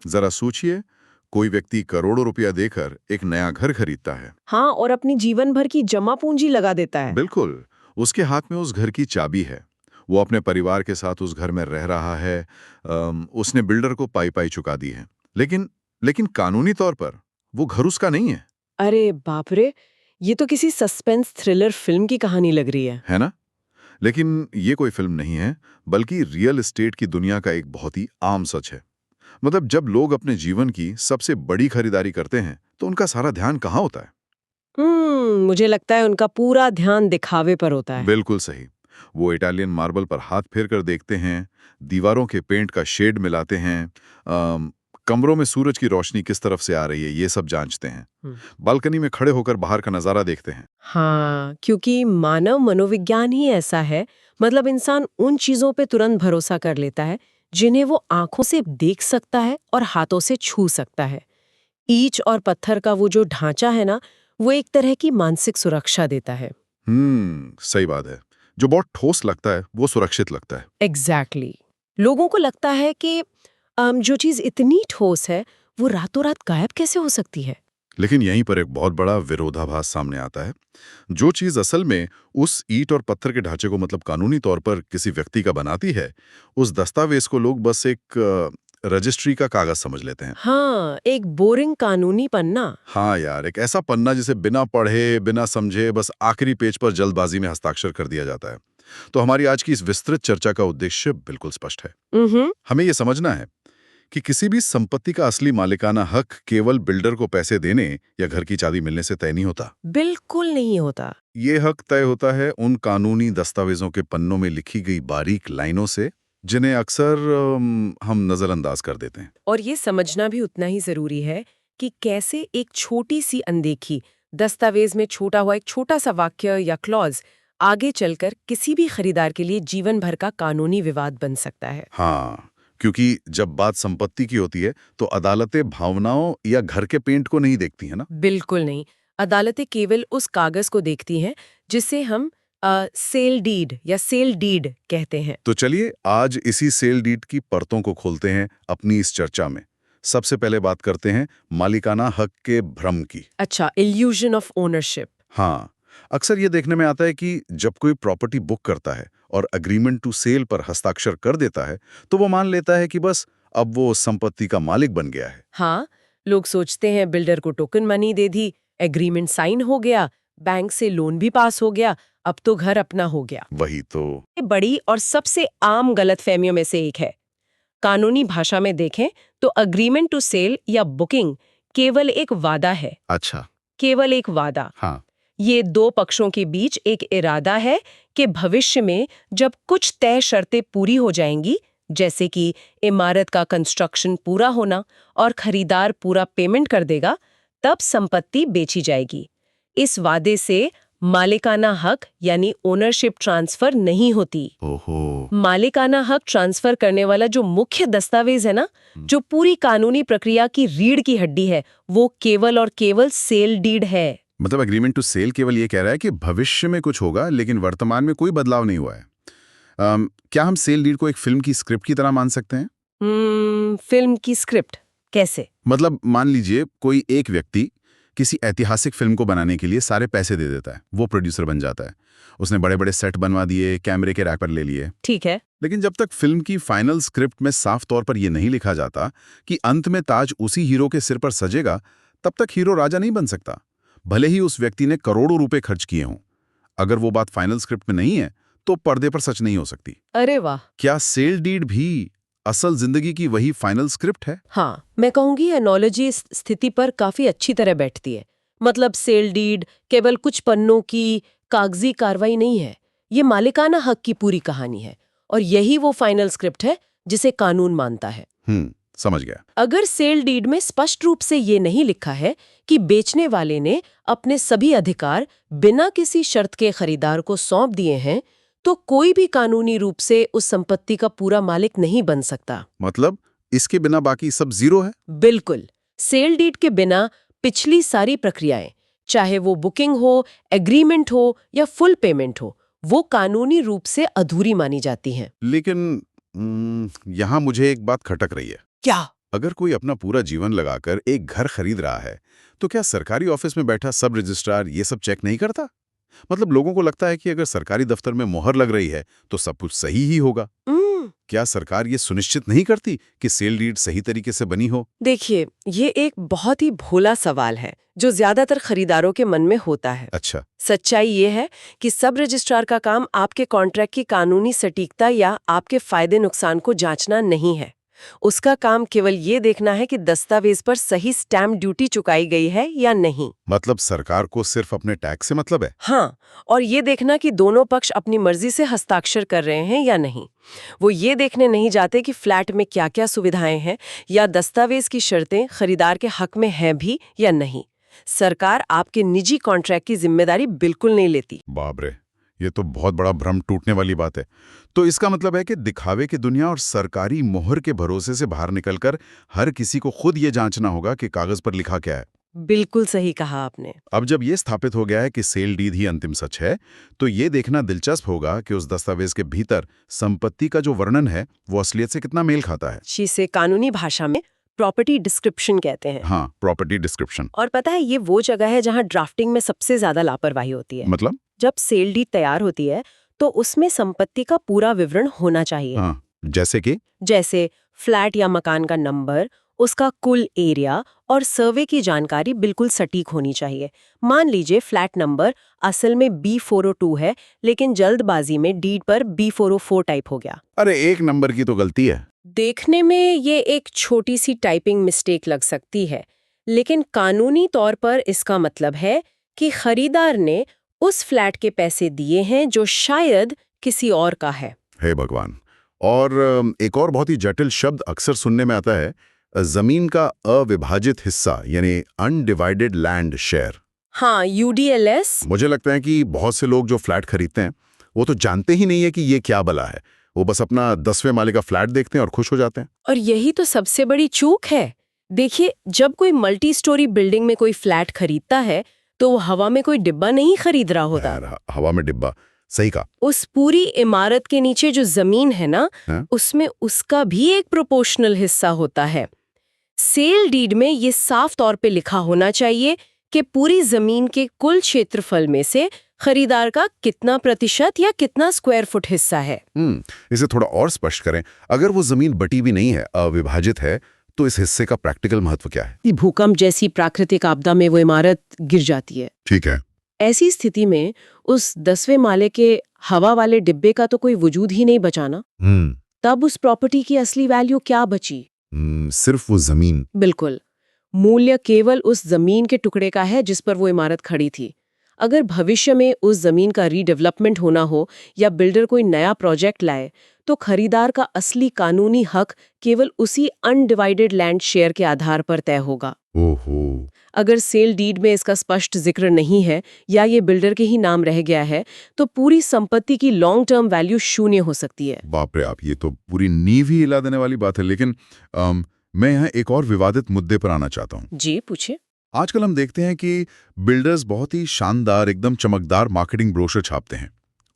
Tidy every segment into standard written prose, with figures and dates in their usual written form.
जरा सोचिए, कोई व्यक्ति करोड़ों रुपया देकर एक नया घर खरीदता है। हाँ, और अपनी जीवन भर की जमा पूंजी लगा देता है। बिल्कुल। उसके हाथ में उस घर की चाबी है। वो अपने परिवार के साथ उस घर में रह रहा है। उसने बिल्डर को पाई पाई चुका दी है। लेकिन लेकिन कानूनी तौर पर वो घर उसका नहीं है। अरे बाप रे, ये तो किसी सस्पेंस थ्रिलर फिल्म की कहानी लग रही है। है ना? लेकिन ये कोई फिल्म नहीं है, बल्कि रियल एस्टेट की दुनिया का एक बहुत ही आम सच है। मतलब जब लोग अपने जीवन की सबसे बड़ी खरीदारी करते हैं, तो उनका सारा ध्यान कहाँ होता है? मुझे लगता है उनका पूरा ध्यान दिखावे पर होता है। बिल्कुल सही। वो इटालियन मार्बल पर हाथ फेर कर देखते हैं, दीवारों के पेंट का शेड मिलाते हैं, कमरों में सूरज की रोशनी किस तरफ से आ रही है, ये सब जांचते हैं। हम्म। बालकनी में खड़े होकर बाहर का नजारा देखते हैं। हाँ, क्योंकि मानव मनोविज्ञान ही ऐसा है। मतलब इंसान उन चीजों पे तुरंत भरोसा कर लेता है जिन्हें वो आंखों से देख सकता है और हाथों से छू सकता है। ईंट और पत्थर का वो जो ढांचा है ना, वो एक तरह की मानसिक सुरक्षा देता है। सही बात है। जो बहुत ठोस लगता है, वो सुरक्षित लगता है। एग्जैक्टली। लोगों को लगता है कि जो चीज इतनी ठोस है, वो रातों रात गायब कैसे हो सकती है। लेकिन यहीं पर एक बहुत बड़ा विरोधाभास सामने आता है। जो चीज असल में उस ईंट और पत्थर के ढांचे को मतलब कानूनी तौर पर किसी व्यक्ति का बनाती है, उस दस्तावेज को लोग बस एक रजिस्ट्री का कागज समझ लेते हैं। हाँ, एक बोरिंग कानूनी पन्ना। हाँ यार, एक ऐसा पन्ना जिसे बिना पढ़े, बिना समझे बस आखिरी पेज पर जल्दबाजी में हस्ताक्षर कर दिया जाता है। तो हमारी आज की इस विस्तृत चर्चा का उद्देश्य बिल्कुल स्पष्ट है। हमें यह समझना है कि किसी भी संपत्ति का असली मालिकाना हक केवल बिल्डर को पैसे देने या घर की चाबी मिलने से तय नहीं होता। बिल्कुल नहीं होता। ये हक तय होता है उन कानूनी दस्तावेजों के पन्नों में लिखी गई बारीक लाइनों से, जिन्हें अक्सर हम नजरअंदाज कर देते हैं। और ये समझना भी उतना ही जरूरी है कि कैसे एक छोटी सी अनदेखी दस्तावेज में छोटा हुआ एक छोटा सा वाक्य या क्लॉज आगे चलकर किसी भी खरीदार के लिए जीवन भर का कानूनी विवाद बन सकता है। हाँ, क्योंकि जब बात संपत्ति की होती है, तो अदालतें भावनाओं या घर के पेंट को नहीं देखती है ना। बिल्कुल नहीं। अदालतें केवल उस कागज को देखती हैं जिसे हम सेल डीड या सेल डीड कहते हैं। तो चलिए आज इसी सेल डीड की परतों को खोलते हैं अपनी इस चर्चा में। सबसे पहले बात करते हैं मालिकाना हक के भ्रम की। अच्छा, इल्यूजन ऑफ ओनरशिप। हाँ, अक्सर ये देखने में आता है कि जब कोई प्रॉपर्टी बुक करता है और अग्रीमेंट टू सेल पर हस्ताक्षर कर देता है, तो वो मान लेता है कि बस अब वो संपत्ति का मालिक बन गया है। हाँ, लोग सोचते हैं बिल्डर को टोकन मनी दे दी, एग्रीमेंट साइन हो गया, बैंक से लोन भी पास हो गया, अब तो घर अपना हो गया। वही तो। ये बड़ी और सबसे आम गलतफहमियों में से एक है। कानूनी भाषा में देखें तो अग्रीमेंट टू सेल या बुकिंग केवल एक वादा है। अच्छा। केवल एक वादा। हाँ। ये दो पक्षों के बीच एक इरादा है कि भविष्य में जब कुछ तय शर्तें पूरी हो जाएंगी, जैसे कि इमारत का कंस्ट्रक्शन पूरा होना और खरीदार पूरा पेमेंट कर देगा, तब संपत्ति बेची जाएगी। इस वादे से मालिकाना हक यानी ओनरशिप ट्रांसफर नहीं होती। ओहो। मालिकाना हक ट्रांसफर करने वाला जो मुख्य दस्तावेज है ना, जो पूरी कानूनी प्रक्रिया की रीढ़ की हड्डी है, वो केवल और केवल सेल डीड है। मतलब एग्रीमेंट टू सेल केवल ये कह रहा है कि भविष्य में कुछ होगा, लेकिन वर्तमान में कोई बदलाव नहीं हुआ है। क्या हम सेल डीड को एक फिल्म की स्क्रिप्ट की तरह मान सकते हैं? फिल्म की स्क्रिप्ट कैसे? मतलब मान लीजिए कोई एक व्यक्ति किसी ऐतिहासिक फिल्म को बनाने के लिए सारे पैसे दे देता है, वो प्रोड्यूसर बन जाता है। उसने बड़े बड़े सेट बनवा दिए, कैमरे के रैक पर ले लिए। ठीक है। लेकिन जब तक फिल्म की फाइनल स्क्रिप्ट में साफ तौर पर यह नहीं लिखा जाता कि अंत में ताज उसी हीरो के सिर पर सजेगा, तब तक हीरो राजा नहीं बन सकता, भले ही उस व्यक्ति ने करोड़ों रुपए खर्च किए हों। अगर वो बात फाइनल स्क्रिप्ट में नहीं है, तो पर्दे पर सच नहीं हो सकती। अरे वाह। क्या सेल डीड भी असल जिंदगी की वही फाइनल स्क्रिप्ट है? हाँ, मैं कहूंगी एनोलॉजी इस स्थिति पर काफी अच्छी तरह बैठती है। मतलब सेल डीड केवल कुछ पन्नों की कागजी कार्रवाई नहीं है, ये मालिकाना हक की पूरी कहानी है, और यही वो फाइनल स्क्रिप्ट है जिसे कानून मानता है। समझ गया। अगर सेल डीड में स्पष्ट रूप से ये नहीं लिखा है कि बेचने वाले ने अपने सभी अधिकार बिना किसी शर्त के खरीदार को सौंप दिए हैं, तो कोई भी कानूनी रूप से उस संपत्ति का पूरा मालिक नहीं बन सकता। मतलब इसके बिना बाकी सब जीरो है? बिल्कुल। सेल डीड के बिना पिछली सारी प्रक्रियाएं, चाहे वो बुकिंग हो, एग्रीमेंट हो या फुल पेमेंट हो, वो कानूनी रूप से अधूरी मानी जाती हैं। लेकिन यहाँ मुझे एक बात खटक रही है। क्या? अगर कोई अपना पूरा जीवन लगाकर एक घर खरीद रहा है तो क्या सरकारी ऑफिस में बैठा सब रजिस्ट्रार ये सब चेक नहीं करता? मतलब लोगों को लगता है कि अगर सरकारी दफ्तर में मोहर लग रही है तो सब कुछ सही ही होगा। क्या सरकार ये सुनिश्चित नहीं करती कि सेल डीड सही तरीके से बनी हो? देखिए, ये एक बहुत ही भोला सवाल है जो ज्यादातर खरीदारों के मन में होता है। अच्छा। सच्चाई ये है कि सब रजिस्ट्रार का काम आपके कॉन्ट्रैक्ट की कानूनी सटीकता या आपके फायदे नुकसान को जांचना नहीं है। उसका काम केवल ये देखना है कि दस्तावेज पर सही स्टैम्प ड्यूटी चुकाई गई है या नहीं। मतलब सरकार को सिर्फ अपने टैक्स से मतलब है? हाँ, और ये देखना कि दोनों पक्ष अपनी मर्जी से हस्ताक्षर कर रहे हैं या नहीं। वो ये देखने नहीं जाते कि फ्लैट में क्या क्या सुविधाएं हैं या दस्तावेज की शर्तें खरीदार के हक में हैं भी या नहीं। सरकार आपके निजी कॉन्ट्रैक्ट की जिम्मेदारी बिल्कुल नहीं लेती। बाप रे, ये तो बहुत बड़ा भ्रम टूटने वाली बात है। तो इसका मतलब है कि दिखावे की दुनिया और सरकारी मोहर के भरोसे से बाहर निकलकर हर किसी को खुद ये जांचना होगा कि कागज पर लिखा क्या है। बिल्कुल सही कहा आपने। अब जब ये स्थापित हो गया है कि सेल डीड ही अंतिम सच है, तो ये देखना दिलचस्प होगा कि उस दस्तावेज के भीतर संपत्ति का जो वर्णन है वो असलियत से कितना मेल खाता है। जिसे कानूनी भाषा में प्रॉपर्टी डिस्क्रिप्शन कहते हैं। हाँ, प्रॉपर्टी डिस्क्रिप्शन। और पता है, ये वो जगह है जहां ड्राफ्टिंग में सबसे ज्यादा लापरवाही होती है। मतलब? जब सेल डीड तैयार होती है तो उसमें संपत्ति का पूरा विवरण होना चाहिए। हाँ, जैसे फ्लैट या मकान का नंबर, उसका कुल एरिया और सर्वे की जानकारी बिल्कुल सटीक होनी चाहिए। मान लीजिए फ्लैट नंबर असल में B402 है, लेकिन जल्दबाजी में डीड पर B404 टाइप हो गया। अरे, एक नंबर की तो गलती है। देखने में ये एक छोटी सी टाइपिंग मिस्टेक लग सकती है, लेकिन कानूनी तौर पर इसका मतलब है कि खरीदार ने उस फ्लैट के पैसे दिए हैं जो शायद किसी और का है। हे भगवान। और एक और बहुत ही जटिल शब्द अक्सर सुनने में आता है, जमीन का अविभाजित हिस्सा, यानी अनडिवाइडेड लैंड शेयर। हाँ, UDLS। मुझे लगता है कि बहुत से लोग जो फ्लैट खरीदते हैं वो तो जानते ही नहीं है कि ये क्या बला है। वो बस अपना 10वें माले का फ्लैट देखते हैं और खुश हो जाते हैं। और यही तो सबसे बड़ी चूक है। देखिए, जब कोई मल्टी स्टोरी बिल्डिंग में कोई फ्लैट खरीदता है तो वो हवा में कोई डिब्बा नहीं खरीद रहा होता। यार, हवा में डिब्बा, सही कहा। उस पूरी इमारत के नीचे जो जमीन है ना, उसमें उसका भी एक प्रोपोर्शनल हिस्सा होता है। सेल डीड में ये साफ तौर पे लिखा होना चाहिए कि पूरी जमीन के कुल क्षेत्रफल में से खरीदार का कितना प्रतिशत या कितना स्क्वायर फुट हिस्सा है। इसे थोड़ा और स्पष्ट करें। अगर वो जमीन बटी भी नहीं है, अविभाजित है, तो इस हिस्से का प्रैक्टिकल महत्व क्या है? भूकंप जैसी प्राकृतिक आपदा में वो इमारत गिर जाती है। ठीक है। ऐसी स्थिति में उस 10वें माले के हवा वाले डिब्बे का तो कोई वजूद ही नहीं बचाना। तब उस प्रॉपर्टी की असली वैल्यू क्या बची? सिर्फ वो जमीन। बिल्कुल। मूल्य केवल उस जमीन के टुकड़े का है जिस पर वो इमारत खड़ी थी। अगर भविष्य में उस जमीन का रीडेवलपमेंट होना हो या बिल्डर कोई नया प्रोजेक्ट लाए, तो खरीदार का असली कानूनी हक केवल उसी अनडिवाइडेड लैंड शेयर के आधार पर तय होगा। ओहो। अगर सेल डीड में इसका स्पष्ट जिक्र नहीं है या ये बिल्डर के ही नाम रह गया है, तो पूरी संपत्ति की लॉन्ग टर्म वैल्यू शून्य हो सकती है। बाप रे, आप ये तो पूरी नींव ही हिला देने वाली बात है। लेकिन मैं यहाँ एक और विवादित मुद्दे पर आना चाहता हूँ। जी, पूछिए। आजकल हम देखते हैं कि बिल्डर्स बहुत ही शानदार, एकदम चमकदार मार्केटिंग ब्रोशर छापते हैं।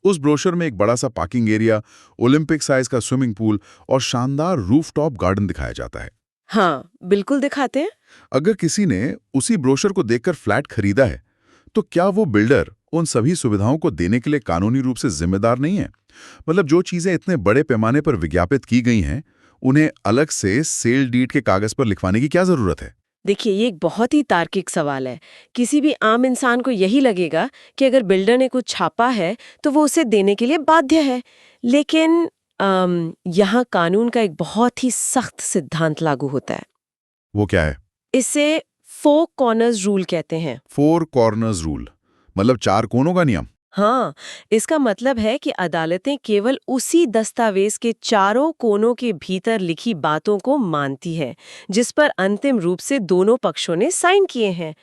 उस ब्रोशर में एक बड़ा सा पार्किंग एरिया, ओलंपिक साइज का स्विमिंग पूल और शानदार रूफटॉप गार्डन दिखाया जाता है। हाँ, बिल्कुल दिखाते हैं। अगर किसी ने उसी ब्रोशर को देखकर फ्लैट खरीदा है, तो क्या वो बिल्डर उन सभी सुविधाओं को देने के लिए कानूनी रूप से जिम्मेदार नहीं है? मतलब जो चीजें इतने बड़े पैमाने पर विज्ञापित की गई हैं, उन्हें अलग से सेल डीड के कागज पर लिखवाने की क्या जरूरत है? देखिए, ये एक बहुत ही तार्किक सवाल है। किसी भी आम इंसान को यही लगेगा कि अगर बिल्डर ने कुछ छापा है तो वो उसे देने के लिए बाध्य है। लेकिन यहाँ कानून का एक बहुत ही सख्त सिद्धांत लागू होता है। वो क्या है? इसे 4 कॉर्नर्स रूल कहते हैं। 4 कॉर्नर्स रूल मतलब 4 कोनों का नियम? हाँ, इसका मतलब है कि अदालतें केवल उसी दस्तावेज के चारों कोनों के भीतर लिखी बातों को मानती हैं, जिस पर अंतिम रूप से दोनों पक्षों ने साइन किए हैं।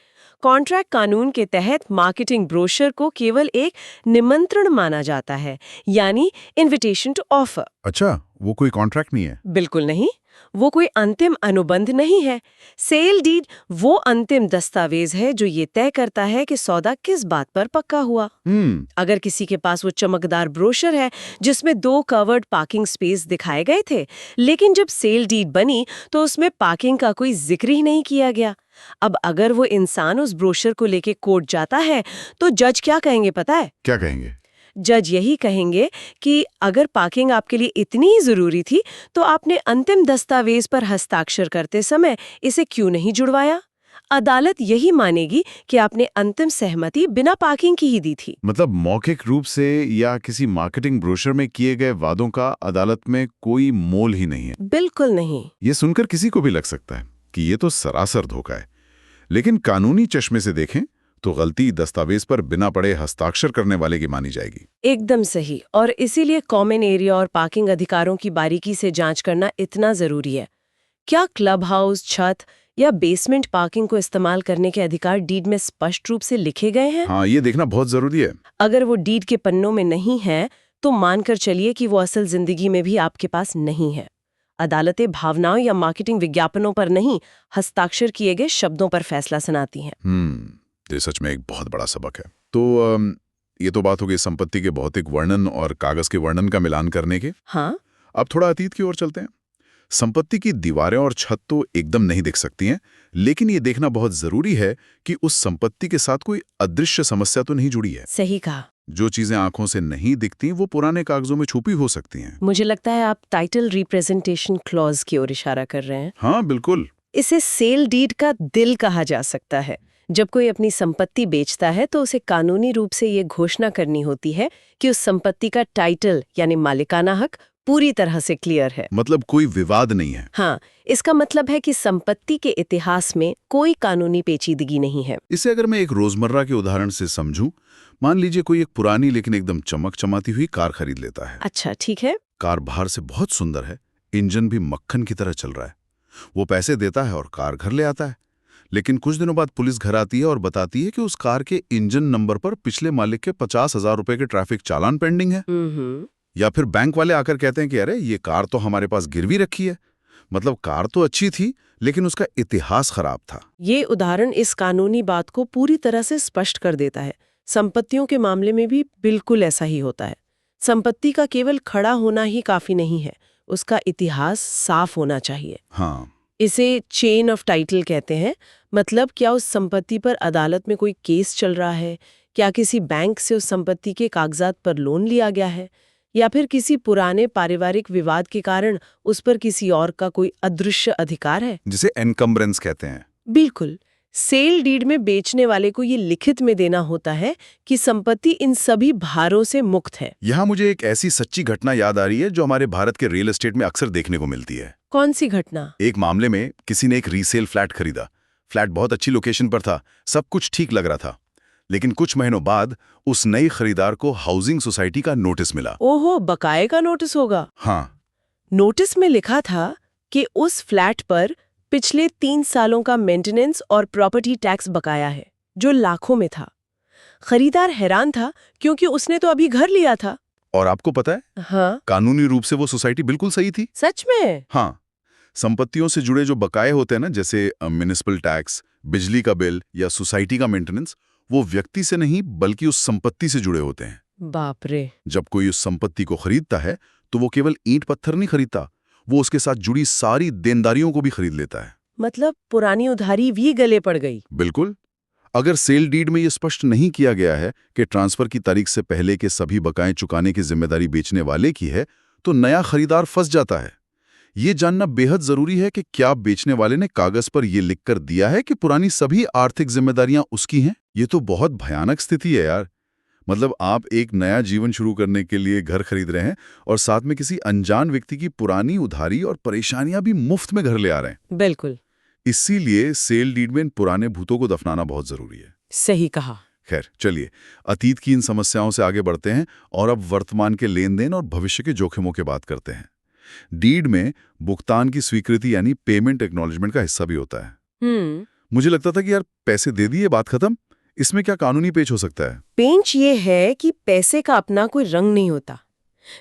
कॉन्ट्रैक्ट कानून के तहत मार्केटिंग ब्रोशर को केवल एक निमंत्रण माना जाता है, यानी इनविटेशन टू ऑफर। अच्छा, वो कोई कॉन्ट्रैक्ट नहीं है? बिल्कुल नहीं। वो कोई अंतिम अनुबंध नहीं है। सेल डीड वो अंतिम दस्तावेज है जो ये तय करता है कि सौदा किस बात पर पक्का हुआ। अगर किसी के पास वो चमकदार ब्रोशर है जिसमें 2 कवर्ड पार्किंग स्पेस दिखाए गए थे, लेकिन जब सेल डीड बनी तो उसमें पार्किंग का कोई जिक्र ही नहीं किया गया। अब अगर वो इंसान उस ब्रोशर को लेके कोर्ट जाता है तो जज क्या कहेंगे पता है? क्या कहेंगे? जज यही कहेंगे कि अगर पार्किंग आपके लिए इतनी ही जरूरी थी तो आपने अंतिम दस्तावेज पर हस्ताक्षर करते समय इसे क्यों नहीं जुड़वाया? अदालत यही मानेगी कि आपने अंतिम सहमति बिना पार्किंग की ही दी थी। मतलब मौखिक रूप से या किसी मार्केटिंग ब्रोशर में किए गए वादों का अदालत में कोई मोल ही नहीं है। बिल्कुल नहीं। ये सुनकर किसी को भी लग सकता है कि ये तो सरासर धोखा है, लेकिन कानूनी चश्मे से देखें तो गलती दस्तावेज पर बिना पढ़े हस्ताक्षर करने वाले की मानी जाएगी। एकदम सही। और इसीलिए कॉमन एरिया और पार्किंग अधिकारों की बारीकी से जांच करना इतना जरूरी है। क्या क्लब हाउस, छत या बेसमेंट पार्किंग को इस्तेमाल करने के अधिकार डीड में स्पष्ट रूप से लिखे गए हैं? हाँ, ये देखना बहुत जरूरी है। अगर वो डीड के पन्नों में नहीं है तो मानकर चलिए कि वो असल जिंदगी में भी आपके पास नहीं है। अदालतें भावनाओं या मार्केटिंग विज्ञापनों पर नहीं, हस्ताक्षर किए गए शब्दों पर फैसला सुनाती हैं। ये सच में एक बहुत बड़ा सबक है। तो ये तो बात हो गई संपत्ति के भौतिक वर्णन और कागज के वर्णन का मिलान करने के। हाँ, अब थोड़ा अतीत की ओर चलते हैं। संपत्ति की दीवारें और छत तो एकदम नहीं दिख सकती हैं, लेकिन ये देखना बहुत जरूरी है कि उस संपत्ति के साथ कोई अदृश्य समस्या तो नहीं जुड़ी है। सही कहा। जो चीजें आंखों से नहीं दिखती वो पुराने कागजों में छुपी हो सकती हैं। मुझे लगता है आप टाइटल रिप्रेजेंटेशन क्लॉज की ओर इशारा कर रहे हैं। हाँ, बिल्कुल। इसे सेल डीड का दिल कहा जा सकता है। जब कोई अपनी संपत्ति बेचता है तो उसे कानूनी रूप से ये घोषणा करनी होती है कि उस संपत्ति का टाइटल यानी मालिकाना हक पूरी तरह से क्लियर है। मतलब कोई विवाद नहीं है। हाँ, इसका मतलब है कि संपत्ति के इतिहास में कोई कानूनी पेचीदगी नहीं है। इसे अगर मैं एक रोजमर्रा के उदाहरण से समझूं, मान लीजिए कोई एक पुरानी लेकिन एकदम चमक चमाती हुई कार खरीद लेता है। अच्छा, ठीक है। कार बाहर से बहुत सुंदर है, इंजन भी मक्खन की तरह चल रहा है। वो पैसे देता है और कार घर ले आता है। लेकिन कुछ दिनों बाद पुलिस घर आती है और बताती है कि उस कार के इंजन नंबर पर पिछले मालिक के 50,000 रुपए के ट्रैफिक चालान पेंडिंग है। या फिर बैंक वाले आकर कहते हैं कि अरे ये कार तो हमारे पास गिरवी रखी है। मतलब कार तो अच्छी थी लेकिन उसका इतिहास खराब था। ये उदाहरण इस कानूनी बात को पूरी तरह से स्पष्ट कर देता है। संपत्तियों के मामले में भी बिल्कुल ऐसा ही होता है। संपत्ति का केवल खड़ा होना ही काफी नहीं है, उसका इतिहास साफ होना चाहिए। हाँ, इसे चेन ऑफ टाइटल कहते हैं। मतलब क्या उस संपत्ति पर अदालत में कोई केस चल रहा है, क्या किसी बैंक से उस संपत्ति के कागजात पर लोन लिया गया है, या फिर किसी पुराने पारिवारिक विवाद के कारण उस पर किसी और का कोई अदृश्य अधिकार है, जिसे एनकम्बरेंस कहते हैं। बिल्कुल। सेल डीड में बेचने वाले को ये लिखित में देना होता है कि संपत्ति इन सभी भारों से मुक्त है। यहाँ मुझे एक ऐसी सच्ची घटना याद आ रही है जो हमारे भारत के रियल एस्टेट में अक्सर देखने को मिलती है। कौन सी घटना? एक मामले में किसी ने एक रीसेल फ्लैट खरीदा। फ्लैट बहुत अच्छी लोकेशन पर था, सब कुछ ठीक लग रहा था। लेकिन कुछ महीनों बाद उस नई खरीदार को हाउसिंग सोसाइटी का नोटिस मिला। ओहो, बकाये का नोटिस होगा। हाँ, नोटिस में लिखा था कि उस फ्लैट पर पिछले 3 सालों का मेंटेनेंस और प्रॉपर्टी टैक्स बकाया है, जो लाखों में था। खरीदार हैरान था क्योंकि उसने तो अभी घर लिया था। और आपको पता है, हाँ, कानूनी रूप से वो सोसाइटी बिल्कुल सही थी। सच में? हाँ, संपत्तियों से जुड़े जो बकाये होते हैं ना, जैसे म्युनिसिपल टैक्स, बिजली का बिल या सोसाइटी का मेंटेनेंस, वो व्यक्ति से नहीं बल्कि उस संपत्ति से जुड़े होते हैं। बाप रे। जब कोई उस संपत्ति को खरीदता है तो वो केवल ईंट पत्थर नहीं खरीदता, वो उसके साथ जुड़ी सारी देनदारियों को भी खरीद लेता है। मतलब पुरानी उधारी भी गले पड़ गई। बिल्कुल। अगर सेल डीड में ये स्पष्ट नहीं किया गया है कि ट्रांसफर की तारीख से पहले के सभी बकाए चुकाने की जिम्मेदारी बेचने वाले की है, तो नया खरीदार फंस जाता है। ये जानना बेहद जरूरी है कि क्या बेचने वाले ने कागज पर यह लिखकर दिया है कि पुरानी सभी आर्थिक जिम्मेदारियां उसकी हैं। ये तो बहुत भयानक स्थिति है यार। मतलब आप एक नया जीवन शुरू करने के लिए घर खरीद रहे हैं और साथ में किसी अनजान व्यक्ति की पुरानी उधारी और परेशानियां भी मुफ्त में घर ले आ रहे हैं। बिल्कुल। इसीलिए सेल डीड में इन पुराने भूतों को दफनाना बहुत जरूरी है। सही कहा। खैर, चलिए अतीत की इन समस्याओं से आगे बढ़ते हैं और अब वर्तमान के लेन देन और भविष्य के जोखिमों की बात करते हैं। डीड में भुगतान की स्वीकृति यानी पेमेंट एक्नॉलेजमेंट का हिस्सा भी होता है। मुझे लगता था कि यार पैसे दे दिए, बात खत्म। इसमें क्या कानूनी पेच हो सकता है? पेंच ये है कि पैसे का अपना कोई रंग नहीं होता।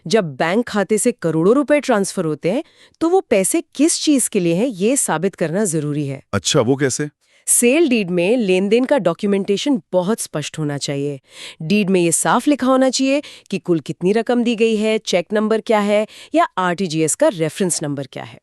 जब बैंक खाते से करोड़ों रुपए ट्रांसफर होते हैं तो वो पैसे किस चीज के लिए हैं ये साबित करना जरूरी है। अच्छा, वो कैसे? सेल डीड में लेन देन का डॉक्यूमेंटेशन बहुत स्पष्ट होना चाहिए। डीड में ये साफ लिखा होना चाहिए कि कुल कितनी रकम दी गई है, चेक नंबर क्या है या आरटीजीएस का रेफरेंस नंबर क्या है।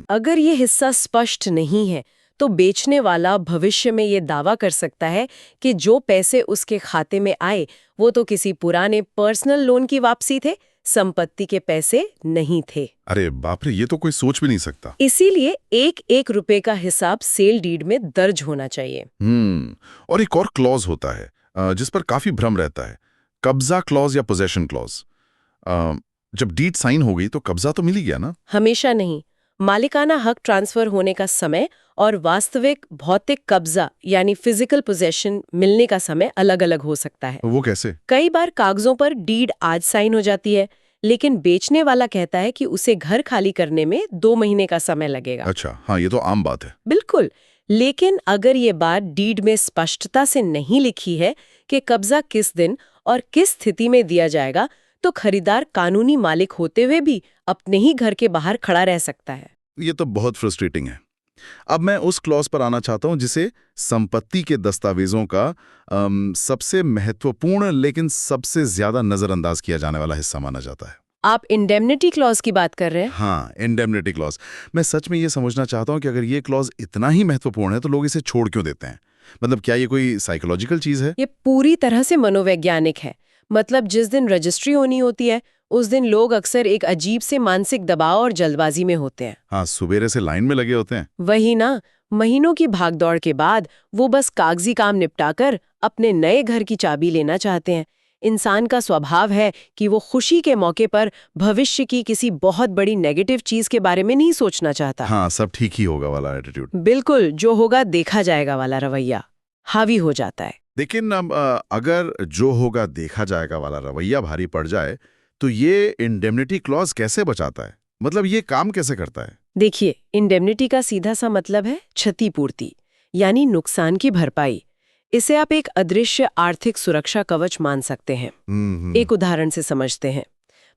अगर ये हिस्सा स्पष्ट नहीं है तो बेचने वाला भविष्य में ये दावा कर सकता है कि जो पैसे उसके खाते में आए वो तो किसी पुराने पर्सनल लोन की वापसी थे, संपत्ति के पैसे नहीं थे। अरे बाप रे, ये तो कोई सोच भी नहीं सकता। इसीलिए एक एक रुपए का हिसाब सेल डीड में दर्ज होना चाहिए। और एक और क्लॉज होता है जिस पर काफी भ्रम रहता है, कब्जा क्लॉज या पोजेशन क्लॉज। जब डीड साइन हो गई तो कब्जा तो मिल ही गया ना? हमेशा नहीं। मालिकाना हक ट्रांसफर होने का समय और वास्तविक भौतिक कब्जा यानी फिजिकल पोजेशन मिलने का समय अलग-अलग हो सकता है। वो कैसे? कई बार कागजों पर डीड आज साइन हो जाती है, लेकिन बेचने वाला कहता है कि उसे घर खाली करने में 2 महीने का समय लगेगा। अच्छा, हाँ, ये तो आम बात है। बिल्कुल, लेकिन अगर ये बात डीड में स्पष्टता से नहीं लिखी है कि कब्जा किस दिन और किस स्थिति में दिया जाएगा, तो खरीदार कानूनी मालिक होते हुए भी अपने ही घर के बाहर खड़ा रह सकता है। ये तो बहुत फ्रस्ट्रेटिंग है। अब मैं उस क्लॉज पर आना चाहता हूं जिसे संपत्ति के दस्तावेजों का सबसे महत्वपूर्ण लेकिन सबसे ज्यादा नजरअंदाज किया जाने वाला हिस्सा माना जाता है। आप इंडेमनिटी क्लॉज की बात कर रहे हैं? हाँ, इंडेमनिटी क्लॉज। मैं सच में ये समझना चाहता हूं कि अगर ये क्लॉज इतना ही महत्वपूर्ण है तो लोग इसे छोड़ क्यों देते हैं? मतलब क्या ये कोई साइकोलॉजिकल चीज है? ये पूरी तरह से मनोवैज्ञानिक है। मतलब जिस दिन रजिस्ट्री होनी होती है उस दिन लोग अक्सर एक अजीब से मानसिक दबाव और जल्दबाजी में होते हैं। हाँ, सुबेरे से लाइन में लगे होते हैं। वही ना, महीनों की भागदौड़ के बाद वो बस कागजी काम निपटाकर अपने नए घर की चाबी लेना चाहते हैं। इंसान का स्वभाव है कि वो खुशी के मौके पर भविष्य की किसी बहुत बड़ी नेगेटिव चीज के बारे में नहीं सोचना चाहता। हाँ, सब ठीक ही होगा वाला एटीट्यूड। बिल्कुल, जो होगा देखा जाएगा वाला रवैया हावी हो जाता है। लेकिन अगर जो होगा देखा जाएगा वाला रवैया भारी पड़ जाए तो ये इंडेमनिटी क्लॉज कैसे बचाता है? मतलब ये काम कैसे करता है? देखिए, इंडेमनिटी का सीधा सा मतलब है क्षतिपूर्ति, यानी नुकसान की भरपाई। इसे आप एक अदृश्य आर्थिक सुरक्षा कवच मान सकते हैं। एक उदाहरण से समझते हैं।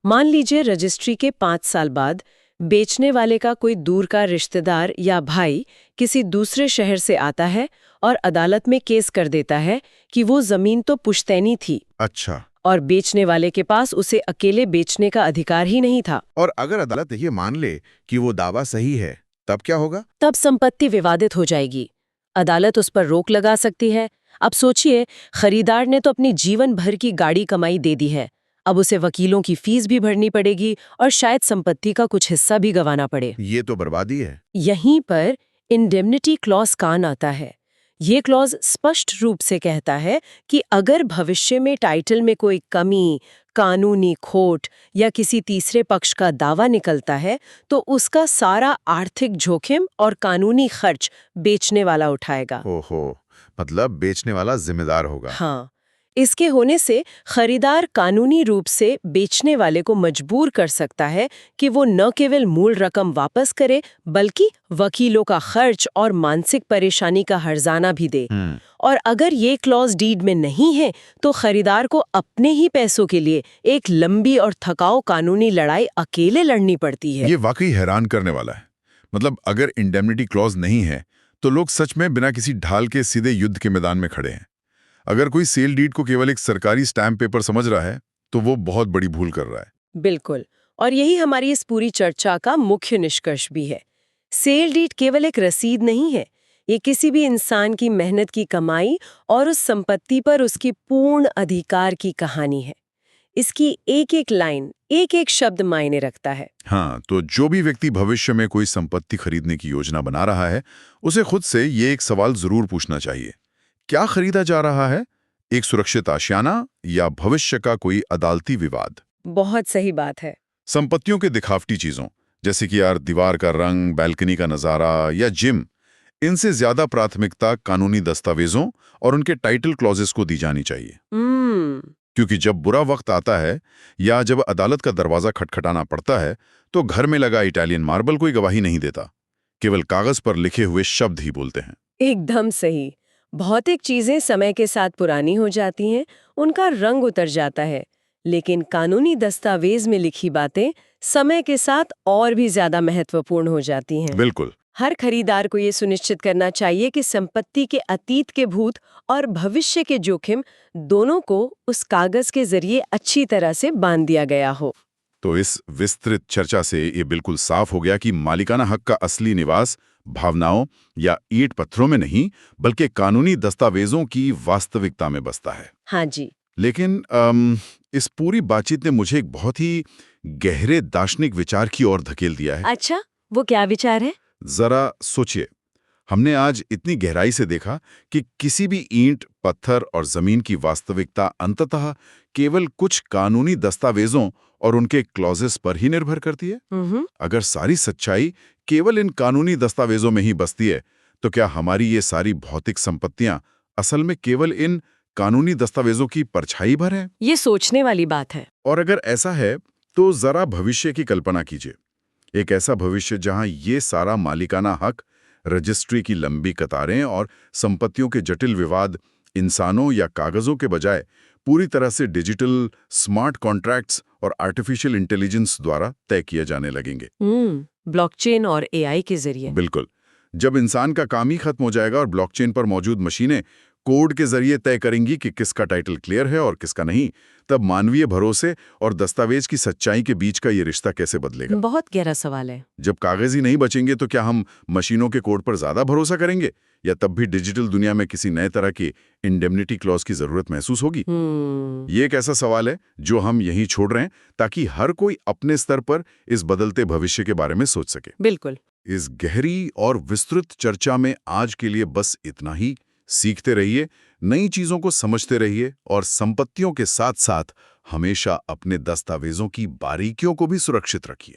मान लीजिए रजिस्ट्री के 5 साल बाद बेचने वाले का कोई दूर का रिश्तेदार या भाई किसी दूसरे शहर से आता है और अदालत में केस कर देता है कि वो जमीन तो पुश्तैनी थी। अच्छा। और बेचने वाले के पास उसे अकेले बेचने का अधिकार ही नहीं था। और अगर अदालत ये मान ले कि वो दावा सही है, तब क्या होगा? तब संपत्ति विवादित हो जाएगी। अदालत उस पर रोक लगा सकती है। अब सोचिए, खरीदार ने तो अपनी जीवन भर की गाड़ी कमाई दे दी है, अब उसे वकीलों की फीस भी भरनी पड़ेगी और शायद संपत्ति का कुछ हिस्सा भी गंवाना पड़े। ये तो बर्बादी है। यहीं पर इंडेमनिटी क्लॉज काम आता है। ये क्लॉज स्पष्ट रूप से कहता है कि अगर भविष्य में टाइटल में कोई कमी, कानूनी खोट या किसी तीसरे पक्ष का दावा निकलता है तो उसका सारा आर्थिक जोखिम और कानूनी खर्च बेचने वाला उठाएगा। ओहो, मतलब बेचने वाला जिम्मेदार होगा। हाँ, इसके होने से खरीदार कानूनी रूप से बेचने वाले को मजबूर कर सकता है कि वो न केवल मूल रकम वापस करे बल्कि वकीलों का खर्च और मानसिक परेशानी का हर्जाना भी दे। और अगर ये क्लॉज डीड में नहीं है तो खरीदार को अपने ही पैसों के लिए एक लंबी और थकाऊ कानूनी लड़ाई अकेले लड़नी पड़ती है। ये वाकई हैरान करने वाला है। मतलब अगर इंडेमनिटी क्लॉज नहीं है तो लोग सच में बिना किसी ढाल के सीधे युद्ध के मैदान में खड़े हैं। अगर कोई सेल डीड को केवल एक सरकारी स्टैम्प पेपर समझ रहा है तो वो बहुत बड़ी भूल कर रहा है। बिल्कुल, और यही हमारी इस पूरी चर्चा का मुख्य निष्कर्ष भी है। सेल डीड केवल एक रसीद नहीं है, ये किसी भी इंसान की मेहनत की कमाई और उस संपत्ति पर उसकी पूर्ण अधिकार की कहानी है। इसकी एक एक लाइन, एक एक शब्द मायने रखता है। हाँ, तो जो भी व्यक्ति भविष्य में कोई संपत्ति खरीदने की योजना बना रहा है उसे खुद से ये एक सवाल जरूर पूछना चाहिए, क्या खरीदा जा रहा है? एक सुरक्षित आशियाना या भविष्य का कोई अदालती विवाद? बहुत सही बात है। संपत्तियों के दिखावटी चीजों जैसे कि यार दीवार का रंग, बैल्कनी का नजारा या जिम, इनसे ज्यादा प्राथमिकता कानूनी दस्तावेजों और उनके टाइटल क्लॉजेस को दी जानी चाहिए। क्योंकि जब बुरा वक्त आता है या जब अदालत का दरवाजा खटखटाना पड़ता है तो घर में लगा इटालियन मार्बल कोई गवाही नहीं देता, केवल कागज पर लिखे हुए शब्द ही बोलते हैं। एकदम सही। भौतिक चीजें समय के साथ पुरानी हो जाती हैं, उनका रंग उतर जाता है, लेकिन कानूनी दस्तावेज में लिखी बातें समय के साथ और भी ज्यादा महत्वपूर्ण हो जाती हैं। बिल्कुल। हर खरीदार को ये सुनिश्चित करना चाहिए कि संपत्ति के अतीत के भूत और भविष्य के जोखिम दोनों को उस कागज के जरिए अच्छी तरह से बांध दिया गया हो। तो इस विस्तृत चर्चा से ये बिल्कुल साफ हो गया कि मालिकाना हक का असली निवास भावनाओं या ईंट पत्थरों में नहीं, बल्कि कानूनी दस्तावेजों की वास्तविकता में बसता है। हाँ जी। लेकिन इस पूरी बातचीत ने मुझे एक बहुत ही गहरे दार्शनिक विचार की ओर धकेल दिया है। अच्छा, वो क्या विचार है? जरा सोचिए, हमने आज इतनी गहराई से देखा कि किसी भी ईंट, पत्थर और जमीन की वास्तविकता अंततः केवल कुछ कानूनी दस्तावेजों और उनके क्लॉजेस पर ही निर्भर करती है। अगर सारी सच्चाई केवल इन कानूनी दस्तावेजों में ही बसती है, तो क्या हमारी ये सारी भौतिक संपत्तियां असल में केवल इन कानूनी दस्तावेजों की परछाई भर हैं? ये सोचने वाली बात है। और अगर ऐसा है, तो जरा भविष्य की कल्पना कीजिए। एक ऐसा भविष्य जहां ये सारा मालिकाना हक, रजिस्ट्री की लंबी कतारें और संपत्तियों के जटिल विवाद इंसानों या कागजों के बजाय पूरी तरह से डिजिटल, स्मार्ट कॉन्ट्रैक्ट्स और आर्टिफिशियल इंटेलिजेंस द्वारा तय किए जाने लगेंगे। ब्लॉकचेन और एआई के जरिए। बिल्कुल। जब इंसान का काम ही खत्म हो जाएगा और ब्लॉकचेन पर मौजूद मशीनें कोड के जरिए तय करेंगी कि किसका टाइटल क्लियर है और किसका नहीं, तब मानवीय भरोसे और दस्तावेज की सच्चाई के बीच का ये रिश्ता कैसे बदलेगा? बहुत गहरा सवाल है। जब कागज ही नहीं बचेंगे, तो क्या हम मशीनों के कोड पर ज्यादा भरोसा करेंगे, या तब भी डिजिटल दुनिया में किसी नए तरह की इंडेमनिटी क्लॉज की जरूरत महसूस होगी? ये एक ऐसा सवाल है जो हम यहीं छोड़ रहे हैं, ताकि हर कोई अपने स्तर पर इस बदलते भविष्य के बारे में सोच सके। बिल्कुल। इस गहरी और विस्तृत चर्चा में आज के लिए बस इतना ही। सीखते रहिए, नई चीजों को समझते रहिए और संपत्तियों के साथ साथ हमेशा अपने दस्तावेजों की बारीकियों को भी सुरक्षित रखिए।